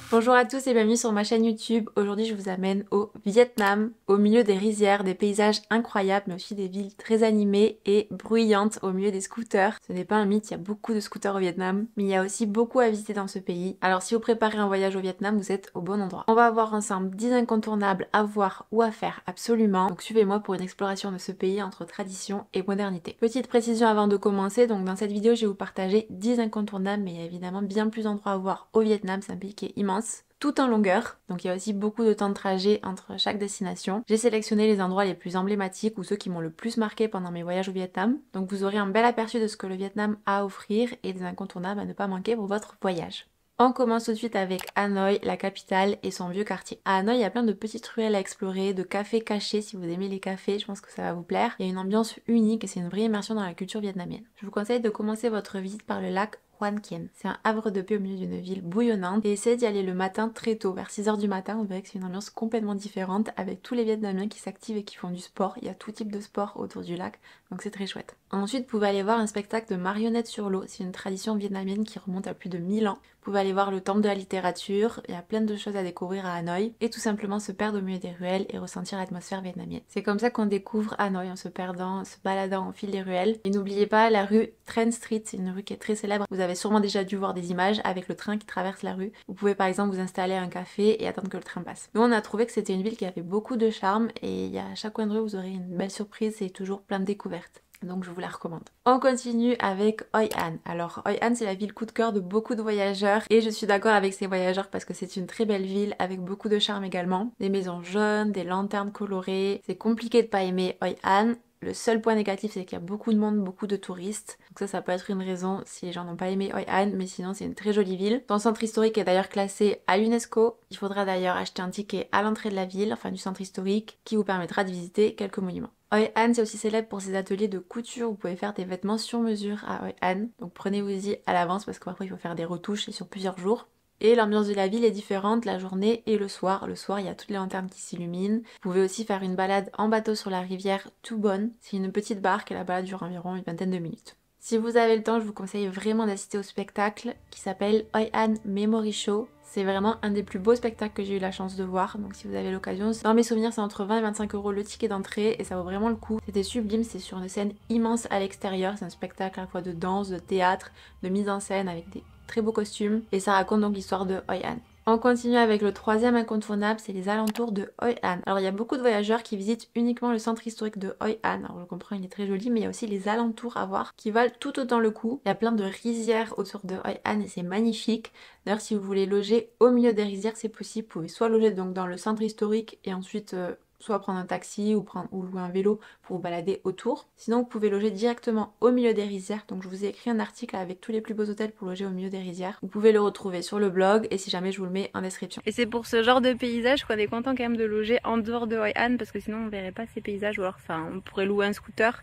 Bonjour à tous et bienvenue sur ma chaîne YouTube. Aujourd'hui je vous amène au Vietnam, au milieu des rizières, des paysages incroyables mais aussi des villes très animées et bruyantes au milieu des scooters. Ce n'est pas un mythe, il y a beaucoup de scooters au Vietnam, mais il y a aussi beaucoup à visiter dans ce pays. Alors si vous préparez un voyage au Vietnam, vous êtes au bon endroit. On va voir ensemble 10 incontournables à voir ou à faire absolument. Donc suivez-moi pour une exploration de ce pays entre tradition et modernité. Petite précision avant de commencer, donc dans cette vidéo je vais vous partager 10 incontournables, mais il y a évidemment bien plus d'endroits à voir au Vietnam, c'est un pays qui est immense, tout en longueur, donc il y a aussi beaucoup de temps de trajet entre chaque destination. J'ai sélectionné les endroits les plus emblématiques ou ceux qui m'ont le plus marqué pendant mes voyages au Vietnam, donc vous aurez un bel aperçu de ce que le Vietnam a à offrir et des incontournables à ne pas manquer pour votre voyage. On commence tout de suite avec Hanoï, la capitale et son vieux quartier. À Hanoï, il y a plein de petites ruelles à explorer, de cafés cachés si vous aimez les cafés, je pense que ça va vous plaire. Il y a une ambiance unique et c'est une vraie immersion dans la culture vietnamienne. Je vous conseille de commencer votre visite par le lac Hoan Kien. C'est un havre de paix au milieu d'une ville bouillonnante et essayez d'y aller le matin très tôt, vers 6h du matin, vous verrez que c'est une ambiance complètement différente avec tous les Vietnamiens qui s'activent et qui font du sport. Il y a tout type de sport autour du lac, donc c'est très chouette. Ensuite, vous pouvez aller voir un spectacle de marionnettes sur l'eau. C'est une tradition vietnamienne qui remonte à plus de 1000 ans. Vous pouvez aller voir le temple de la littérature, il y a plein de choses à découvrir à Hanoï et tout simplement se perdre au milieu des ruelles et ressentir l'atmosphère vietnamienne. C'est comme ça qu'on découvre Hanoï, en se perdant, se baladant au fil des ruelles. Et n'oubliez pas la rue Tran Street, c'est une rue qui est très célèbre. Vous avez sûrement déjà dû voir des images avec le train qui traverse la rue. Vous pouvez par exemple vous installer à un café et attendre que le train passe. Nous on a trouvé que c'était une ville qui avait beaucoup de charme et à chaque coin de rue vous aurez une belle surprise et toujours plein de découvertes. Donc je vous la recommande. On continue avec Hoi An. Alors Hoi An c'est la ville coup de cœur de beaucoup de voyageurs et je suis d'accord avec ces voyageurs parce que c'est une très belle ville avec beaucoup de charme également. Des maisons jaunes, des lanternes colorées. C'est compliqué de pas aimer Hoi An. Le seul point négatif c'est qu'il y a beaucoup de monde, beaucoup de touristes. Donc ça peut être une raison si les gens n'ont pas aimé Hoi An, mais sinon c'est une très jolie ville. Son centre historique est d'ailleurs classé à l'UNESCO. Il faudra d'ailleurs acheter un ticket à l'entrée de la ville, enfin du centre historique, qui vous permettra de visiter quelques monuments. Hoi An c'est aussi célèbre pour ses ateliers de couture, vous pouvez faire des vêtements sur mesure à Hoi An, donc prenez-vous-y à l'avance parce que parfois il faut faire des retouches et sur plusieurs jours. Et l'ambiance de la ville est différente la journée et le soir. Le soir, il y a toutes les lanternes qui s'illuminent. Vous pouvez aussi faire une balade en bateau sur la rivière Thu Bon. C'est une petite barque et la balade dure environ une vingtaine de minutes. Si vous avez le temps, je vous conseille vraiment d'assister au spectacle qui s'appelle Hoi An Memory Show. C'est vraiment un des plus beaux spectacles que j'ai eu la chance de voir, donc si vous avez l'occasion, dans mes souvenirs c'est entre 20 et 25 € le ticket d'entrée et ça vaut vraiment le coup. C'était sublime, c'est sur une scène immense à l'extérieur, c'est un spectacle à la fois de danse, de théâtre, de mise en scène avec des très beaux costumes et ça raconte donc l'histoire de Hoi An. On continue avec le troisième incontournable, c'est les alentours de Hoi An. Alors il y a beaucoup de voyageurs qui visitent uniquement le centre historique de Hoi An. Alors je comprends, il est très joli, mais il y a aussi les alentours à voir qui valent tout autant le coup. Il y a plein de rizières autour de Hoi An et c'est magnifique. D'ailleurs si vous voulez loger au milieu des rizières, c'est possible. Vous pouvez soit loger donc dans le centre historique et ensuite soit prendre un taxi ou louer un vélo pour vous balader autour. Sinon vous pouvez loger directement au milieu des rizières. Donc je vous ai écrit un article avec tous les plus beaux hôtels pour loger au milieu des rizières. Vous pouvez le retrouver sur le blog et si jamais je vous le mets en description. Et c'est pour ce genre de paysage qu'on est content quand même de loger en dehors de Hoi An parce que sinon on verrait pas ces paysages ou alors enfin on pourrait louer un scooter.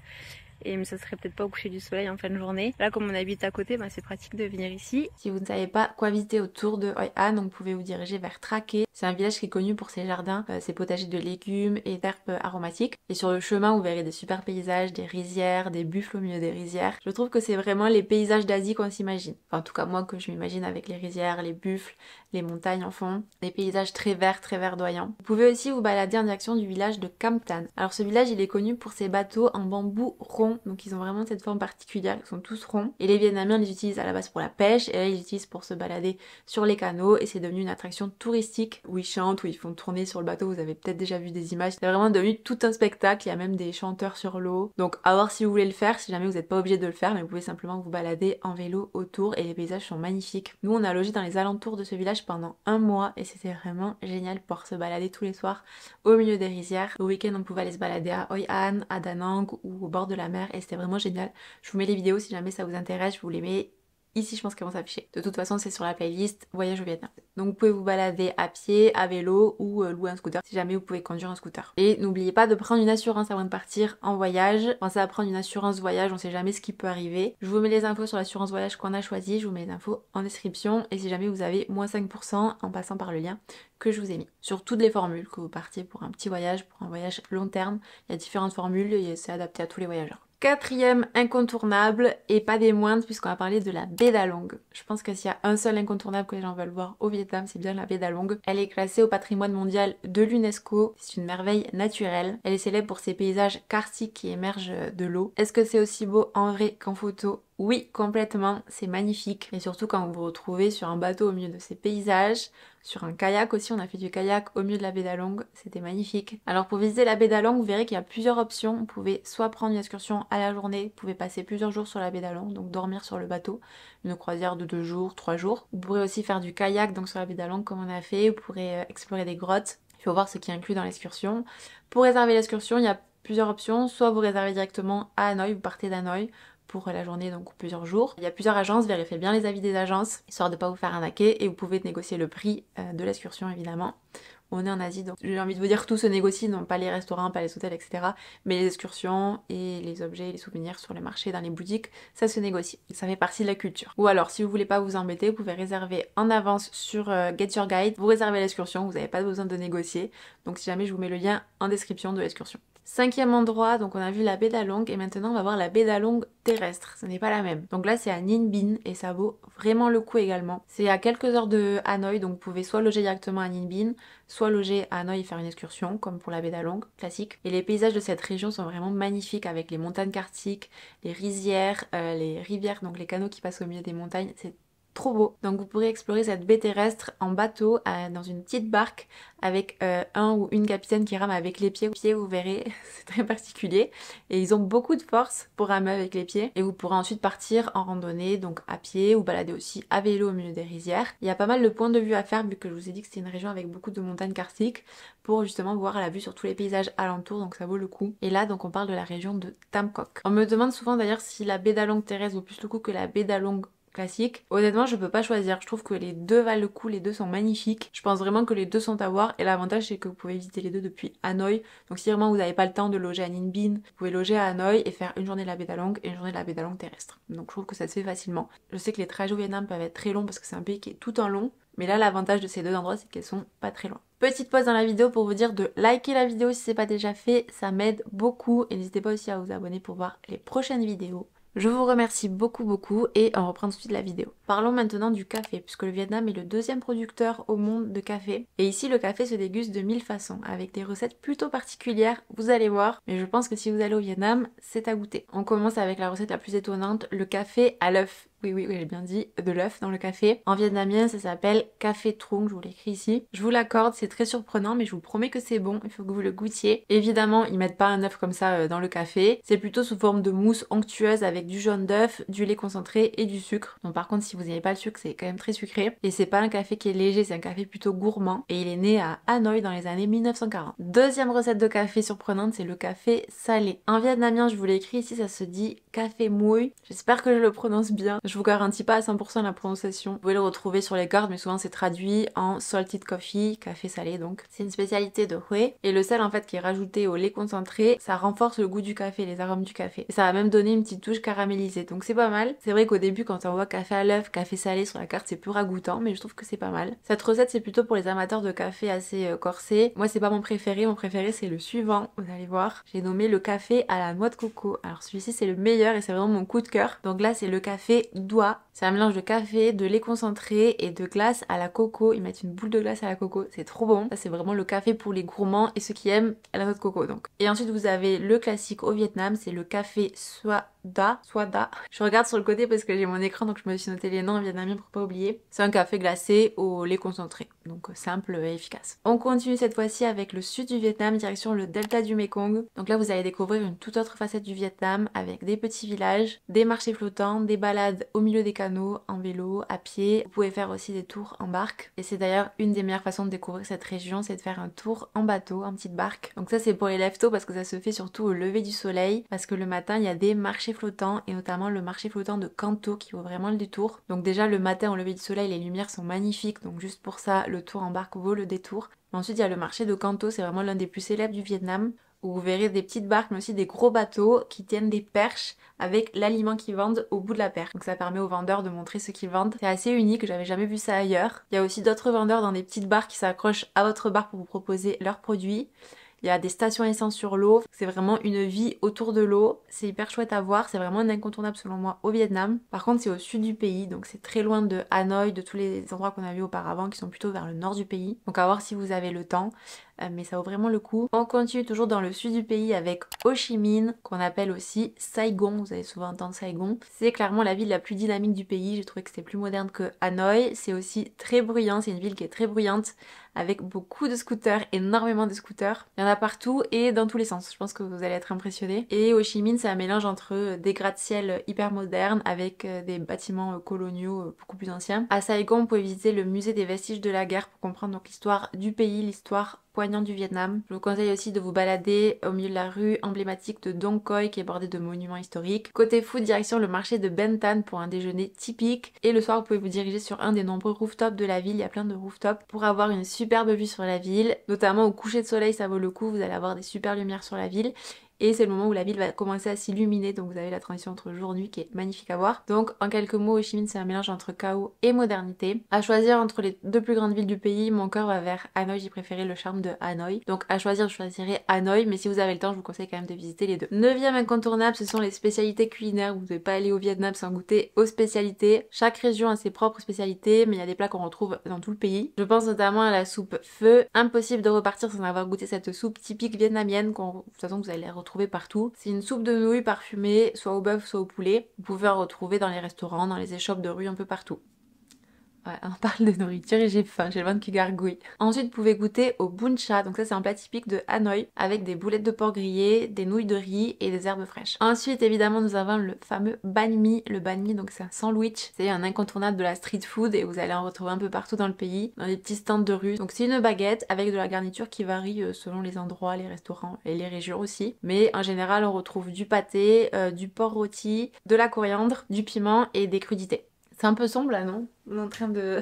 Et ça serait peut-être pas au coucher du soleil en fin de journée. Là comme on habite à côté, c'est pratique de venir ici. Si vous ne savez pas quoi visiter autour de Hoi An, donc vous pouvez vous diriger vers Tra Ke. C'est un village qui est connu pour ses jardins, ses potagers de légumes et d'herbes aromatiques. Et sur le chemin vous verrez des super paysages, des rizières, des buffles au milieu des rizières. Je trouve que c'est vraiment les paysages d'Asie qu'on s'imagine. Enfin en tout cas moi que je m'imagine avec les rizières, les buffles, les montagnes en fond. Des paysages très verdoyants. Vous pouvez aussi vous balader en direction du village de Cam Tan. Alors ce village il est connu pour ses bateaux en bambou rond. Donc ils ont vraiment cette forme particulière, ils sont tous ronds. Et les Vietnamiens les utilisent à la base pour la pêche et là ils les utilisent pour se balader sur les canaux et c'est devenu une attraction touristique où ils chantent, où ils font tourner sur le bateau, vous avez peut-être déjà vu des images. C'est vraiment devenu tout un spectacle, il y a même des chanteurs sur l'eau. Donc à voir si vous voulez le faire, si jamais vous n'êtes pas obligé de le faire, mais vous pouvez simplement vous balader en vélo autour et les paysages sont magnifiques. Nous on a logé dans les alentours de ce village pendant un mois et c'était vraiment génial pour se balader tous les soirs au milieu des rizières. Au week-end on pouvait aller se balader à Hoi An, à Da Nang ou au bord de la mer et c'était vraiment génial. Je vous mets les vidéos si jamais ça vous intéresse, je vous les mets ici, je pense qu'elles vont s'afficher. De toute façon c'est sur la playlist Voyage au Vietnam. Donc vous pouvez vous balader à pied, à vélo ou louer un scooter si jamais vous pouvez conduire un scooter. Et n'oubliez pas de prendre une assurance avant de partir en voyage. Pensez à prendre une assurance voyage, on sait jamais ce qui peut arriver. Je vous mets les infos sur l'assurance voyage qu'on a choisi, je vous mets les infos en description et si jamais vous avez moins 5% en passant par le lien que je vous ai mis. Sur toutes les formules, que vous partiez pour un petit voyage, pour un voyage long terme, il y a différentes formules et c'est adapté à tous les voyageurs. Quatrième incontournable, et pas des moindres puisqu'on va parler de la baie d'Along. Je pense que s'il y a un seul incontournable que les gens veulent voir au Vietnam, c'est bien la baie d'Along. Elle est classée au patrimoine mondial de l'UNESCO, c'est une merveille naturelle. Elle est célèbre pour ses paysages karstiques qui émergent de l'eau. Est-ce que c'est aussi beau en vrai qu'en photo? Oui, complètement, c'est magnifique. Et surtout quand vous vous retrouvez sur un bateau au milieu de ces paysages, sur un kayak aussi, on a fait du kayak au milieu de la baie d'Along, c'était magnifique. Alors pour visiter la baie d'Along, vous verrez qu'il y a plusieurs options. Vous pouvez soit prendre une excursion à la journée, vous pouvez passer plusieurs jours sur la baie d'Along, donc dormir sur le bateau, une croisière de 2 jours, 3 jours. Vous pourrez aussi faire du kayak donc sur la baie d'Along comme on a fait, vous pourrez explorer des grottes. Il faut voir ce qui est inclus dans l'excursion. Pour réserver l'excursion, il y a plusieurs options, soit vous réservez directement à Hanoï, vous partez d'Hanoï pour la journée, donc plusieurs jours. Il y a plusieurs agences, vérifiez bien les avis des agences, histoire de ne pas vous faire arnaquer, et vous pouvez négocier le prix de l'excursion évidemment. On est en Asie, donc j'ai envie de vous dire que tout se négocie, non pas les restaurants, pas les hôtels, etc. Mais les excursions et les objets, les souvenirs sur les marchés, dans les boutiques, ça se négocie. Ça fait partie de la culture. Ou alors, si vous voulez pas vous embêter, vous pouvez réserver en avance sur Get Your Guide. Vous réservez l'excursion, vous n'avez pas besoin de négocier. Donc si jamais, je vous mets le lien en description de l'excursion. Cinquième endroit, donc on a vu la baie d'Along et maintenant on va voir la baie d'Along terrestre, ce n'est pas la même. Donc là c'est à Ninh Binh et ça vaut vraiment le coup également. C'est à quelques heures de Hanoï, donc vous pouvez soit loger directement à Ninh Binh, soit loger à Hanoï et faire une excursion comme pour la baie d'Along, classique. Et les paysages de cette région sont vraiment magnifiques avec les montagnes karstiques, les rizières, les rivières, donc les canaux qui passent au milieu des montagnes, c'est trop beau. Donc vous pourrez explorer cette baie terrestre en bateau dans une petite barque avec un ou une capitaine qui rame avec les pieds. Vous verrez, c'est très particulier. Et ils ont beaucoup de force pour ramer avec les pieds. Et vous pourrez ensuite partir en randonnée, donc à pied ou balader aussi à vélo au milieu des rizières. Il y a pas mal de points de vue à faire vu que je vous ai dit que c'était une région avec beaucoup de montagnes karstiques pour justement voir à la vue sur tous les paysages alentours, donc ça vaut le coup. Et là donc on parle de la région de Tam Quoc. On me demande souvent d'ailleurs si la baie d'Along terrestre vaut plus le coup que la baie d'Along classique. Honnêtement, je peux pas choisir. Je trouve que les deux valent le coup, les deux sont magnifiques. Je pense vraiment que les deux sont à voir et l'avantage c'est que vous pouvez visiter les deux depuis Hanoï. Donc si vraiment vous n'avez pas le temps de loger à Ninh Binh, vous pouvez loger à Hanoï et faire une journée de la baie d'Along et une journée de la baie d'Along terrestre. Donc je trouve que ça se fait facilement. Je sais que les trajets au Vietnam peuvent être très longs parce que c'est un pays qui est tout en long. Mais là, l'avantage de ces deux endroits, c'est qu'elles sont pas très loin. Petite pause dans la vidéo pour vous dire de liker la vidéo si c'est pas déjà fait. Ça m'aide beaucoup. Et n'hésitez pas aussi à vous abonner pour voir les prochaines vidéos. Je vous remercie beaucoup et on reprend tout de suite la vidéo. Parlons maintenant du café, puisque le Vietnam est le deuxième producteur au monde de café. Et ici, le café se déguste de 1000 façons, avec des recettes plutôt particulières, vous allez voir. Mais je pense que si vous allez au Vietnam, c'est à goûter. On commence avec la recette la plus étonnante, le café à l'œuf. Oui, j'ai bien dit, de l'œuf dans le café. En vietnamien, ça s'appelle café trung, je vous l'écris ici. Je vous l'accorde, c'est très surprenant, mais je vous promets que c'est bon, il faut que vous le goûtiez. Évidemment, ils mettent pas un œuf comme ça dans le café. C'est plutôt sous forme de mousse onctueuse avec du jaune d'œuf, du lait concentré et du sucre. Donc par contre, si vous n'avez pas le sucre, c'est quand même très sucré. Et c'est pas un café qui est léger, c'est un café plutôt gourmand. Et il est né à Hanoï dans les années 1940. Deuxième recette de café surprenante, c'est le café salé. En vietnamien, je vous l'ai écrit ici, ça se dit café muoi. J'espère que je le prononce bien. Je vous garantis pas à 100% la prononciation. Vous pouvez le retrouver sur les cartes, mais souvent c'est traduit en salted coffee, café salé donc. C'est une spécialité de Hue. Et le sel en fait qui est rajouté au lait concentré, ça renforce le goût du café, les arômes du café. Et ça va même donner une petite touche caramélisée. Donc c'est pas mal. C'est vrai qu'au début quand on voit café à l'œuf, café salé sur la carte, c'est plus ragoûtant, mais je trouve que c'est pas mal. Cette recette c'est plutôt pour les amateurs de café assez corsé. Moi c'est pas mon préféré c'est le suivant, vous allez voir. J'ai nommé le café à la noix de coco. Alors celui-ci c'est le meilleur et c'est vraiment mon coup de cœur. Donc là c'est le café Doua. C'est un mélange de café, de lait concentré et de glace à la coco. Ils mettent une boule de glace à la coco, c'est trop bon. Ça c'est vraiment le café pour les gourmands et ceux qui aiment la noix de coco donc. Et ensuite vous avez le classique au Vietnam, c'est le café Soda. Je regarde sur le côté parce que j'ai mon écran donc je me suis noté les noms en vietnamien pour pas oublier. C'est un café glacé au lait concentré, donc simple et efficace. On continue cette fois-ci avec le sud du Vietnam, direction le delta du Mekong. Donc là vous allez découvrir une toute autre facette du Vietnam avec des petits villages, des marchés flottants, des balades au milieu des canaux, en vélo, à pied. Vous pouvez faire aussi des tours en barque. Et c'est d'ailleurs une des meilleures façons de découvrir cette région, c'est de faire un tour en bateau, en petite barque. Donc ça c'est pour les lève-tôt parce que ça se fait surtout au lever du soleil, parce que le matin il y a des marchés flottants et notamment le marché flottant de Can Tho qui vaut vraiment le détour. Donc déjà le matin au lever du soleil les lumières sont magnifiques, donc juste pour ça le tour en barque vaut le détour. Mais ensuite il y a le marché de Can Tho, c'est vraiment l'un des plus célèbres du Vietnam, où vous verrez des petites barques mais aussi des gros bateaux qui tiennent des perches avec l'aliment qu'ils vendent au bout de la perche. Donc ça permet aux vendeurs de montrer ce qu'ils vendent. C'est assez unique, j'avais jamais vu ça ailleurs. Il y a aussi d'autres vendeurs dans des petites barques qui s'accrochent à votre barque pour vous proposer leurs produits. Il y a des stations essence sur l'eau. C'est vraiment une vie autour de l'eau. C'est hyper chouette à voir. C'est vraiment un incontournable selon moi au Vietnam. Par contre, c'est au sud du pays, donc c'est très loin de Hanoï, de tous les endroits qu'on a vus auparavant qui sont plutôt vers le nord du pays. Donc à voir si vous avez le temps. Mais ça vaut vraiment le coup. On continue toujours dans le sud du pays avec Ho Chi Minh, qu'on appelle aussi Saigon. Vous allez souvent entendre Saigon. C'est clairement la ville la plus dynamique du pays. J'ai trouvé que c'était plus moderne que Hanoï. C'est aussi très bruyant. C'est une ville qui est très bruyante avec beaucoup de scooters, énormément de scooters. Il y en a partout et dans tous les sens. Je pense que vous allez être impressionnés. Et Ho Chi Minh, c'est un mélange entre des gratte-ciel hyper modernes avec des bâtiments coloniaux beaucoup plus anciens. À Saigon, vous pouvez visiter le musée des vestiges de la guerre pour comprendre donc l'histoire du pays, l'histoire poignante du Vietnam. Je vous conseille aussi de vous balader au milieu de la rue emblématique de Dong Coi qui est bordée de monuments historiques. Côté food, direction le marché de Ben Thanh pour un déjeuner typique. Et le soir, vous pouvez vous diriger sur un des nombreux rooftops de la ville. Il y a plein de rooftops pour avoir une superbe vue sur la ville. Notamment au coucher de soleil, ça vaut le coup. Vous allez avoir des super lumières sur la ville. Et c'est le moment où la ville va commencer à s'illuminer, donc vous avez la transition entre jour et nuit qui est magnifique à voir. Donc en quelques mots, Ho Chi Minh c'est un mélange entre chaos et modernité. À choisir entre les deux plus grandes villes du pays, mon cœur va vers Hanoï, j'ai préféré le charme de Hanoï. Donc à choisir, je choisirai Hanoï, mais si vous avez le temps, je vous conseille quand même de visiter les deux. 9e incontournable, ce sont les spécialités culinaires. Vous ne devez pas aller au Vietnam sans goûter aux spécialités. Chaque région a ses propres spécialités, mais il y a des plats qu'on retrouve dans tout le pays. Je pense notamment à la soupe pho. Impossible de repartir sans avoir goûté cette soupe typique vietnamienne, de toute façon vous allez la retrouver partout. C'est une soupe de nouilles parfumée, soit au bœuf, soit au poulet. Vous pouvez en retrouver dans les restaurants, dans les échoppes de rue, un peu partout. Ouais, on parle de nourriture et j'ai faim, j'ai le ventre qui gargouille. Ensuite, vous pouvez goûter au bun cha, donc ça c'est un plat typique de Hanoï, avec des boulettes de porc grillées, des nouilles de riz et des herbes fraîches. Ensuite, évidemment, nous avons le fameux banh mi. Le banh mi, donc c'est un sandwich, c'est un incontournable de la street food et vous allez en retrouver un peu partout dans le pays, dans des petits stands de rue. Donc c'est une baguette avec de la garniture qui varie selon les endroits, les restaurants et les régions aussi. Mais en général, on retrouve du pâté, du porc rôti, de la coriandre, du piment et des crudités. C'est un peu sombre là, non? On est en train de...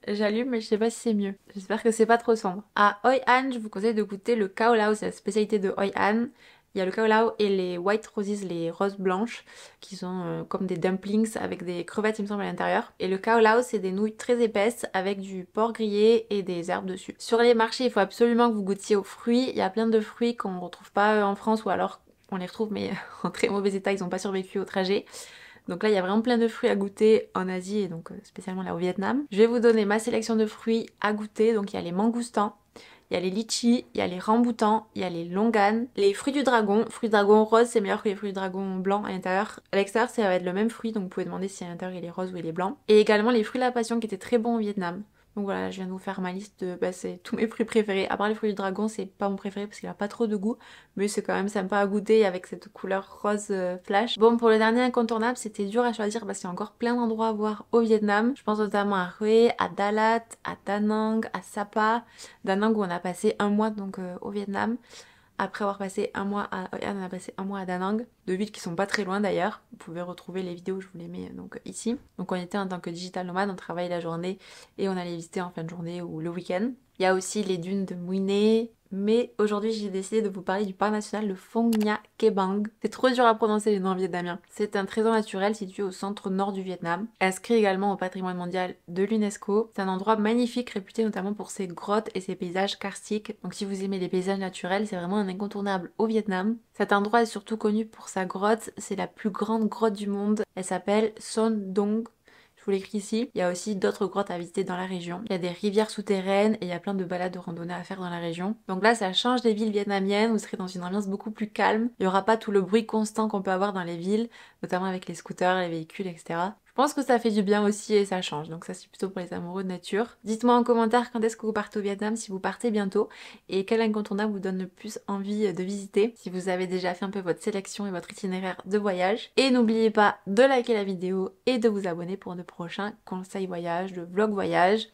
J'allume mais je sais pas si c'est mieux. J'espère que c'est pas trop sombre. À Hoi An, je vous conseille de goûter le Khao Lao, c'est la spécialité de Hoi An. Il y a le Khao Lao et les White Roses, les roses blanches, qui sont comme des dumplings avec des crevettes il me semble à l'intérieur. Et le Khao Lao, c'est des nouilles très épaisses avec du porc grillé et des herbes dessus. Sur les marchés, il faut absolument que vous goûtiez aux fruits. Il y a plein de fruits qu'on retrouve pas en France ou alors on les retrouve mais en très mauvais état, ils n'ont pas survécu au trajet. Donc là il y a vraiment plein de fruits à goûter en Asie et donc spécialement là au Vietnam. Je vais vous donner ma sélection de fruits à goûter. Donc il y a les mangoustans, il y a les litchis, il y a les ramboutans, il y a les longanes, les fruits du dragon. Fruits du dragon rose c'est meilleur que les fruits du dragon blanc à l'intérieur. À l'extérieur ça va être le même fruit donc vous pouvez demander si à l'intérieur il est rose ou il est blanc. Et également les fruits de la passion qui étaient très bons au Vietnam. Donc voilà, je viens de vous faire ma liste de... c'est tous mes fruits préférés. À part les fruits du dragon, c'est pas mon préféré parce qu'il a pas trop de goût. Mais c'est quand même sympa à goûter avec cette couleur rose flash. Bon, pour le dernier incontournable, c'était dur à choisir parce qu'il y a encore plein d'endroits à voir au Vietnam. Je pense notamment à Hue, à Dalat, à Da Nang, à Sapa. Da Nang où on a passé un mois donc au Vietnam. Après avoir passé un mois à Hoi An, on a passé un mois à Da Nang, deux villes qui sont pas très loin d'ailleurs. Vous pouvez retrouver les vidéos, je vous les mets donc ici. Donc on était en tant que digital nomade, on travaillait la journée et on allait visiter en fin de journée ou le week-end. Il y a aussi les dunes de Mui Ne. Mais aujourd'hui j'ai décidé de vous parler du parc national de Phong Nha Ke Bang. C'est trop dur à prononcer les noms vietnamiens. C'est un trésor naturel situé au centre nord du Vietnam, inscrit également au patrimoine mondial de l'UNESCO. C'est un endroit magnifique réputé notamment pour ses grottes et ses paysages karstiques. Donc si vous aimez les paysages naturels, c'est vraiment un incontournable au Vietnam. Cet endroit est surtout connu pour sa grotte, c'est la plus grande grotte du monde. Elle s'appelle Son Dong. Je vous l'écris ici. Il y a aussi d'autres grottes à visiter dans la région. Il y a des rivières souterraines et il y a plein de balades de randonnée à faire dans la région. Donc là, ça change des villes vietnamiennes. Vous serez dans une ambiance beaucoup plus calme. Il n'y aura pas tout le bruit constant qu'on peut avoir dans les villes, notamment avec les scooters, les véhicules, etc. Je pense que ça fait du bien aussi et ça change, donc ça c'est plutôt pour les amoureux de nature. Dites-moi en commentaire quand est-ce que vous partez au Vietnam, si vous partez bientôt, et quel incontournable vous donne le plus envie de visiter, si vous avez déjà fait un peu votre sélection et votre itinéraire de voyage. Et n'oubliez pas de liker la vidéo et de vous abonner pour de prochains conseils voyage, de vlog voyage,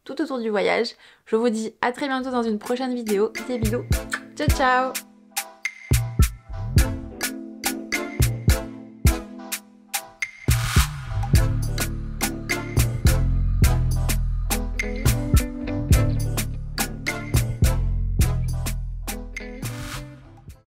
tout autour du voyage. Je vous dis à très bientôt dans une prochaine vidéo. Des bisous, ciao ciao.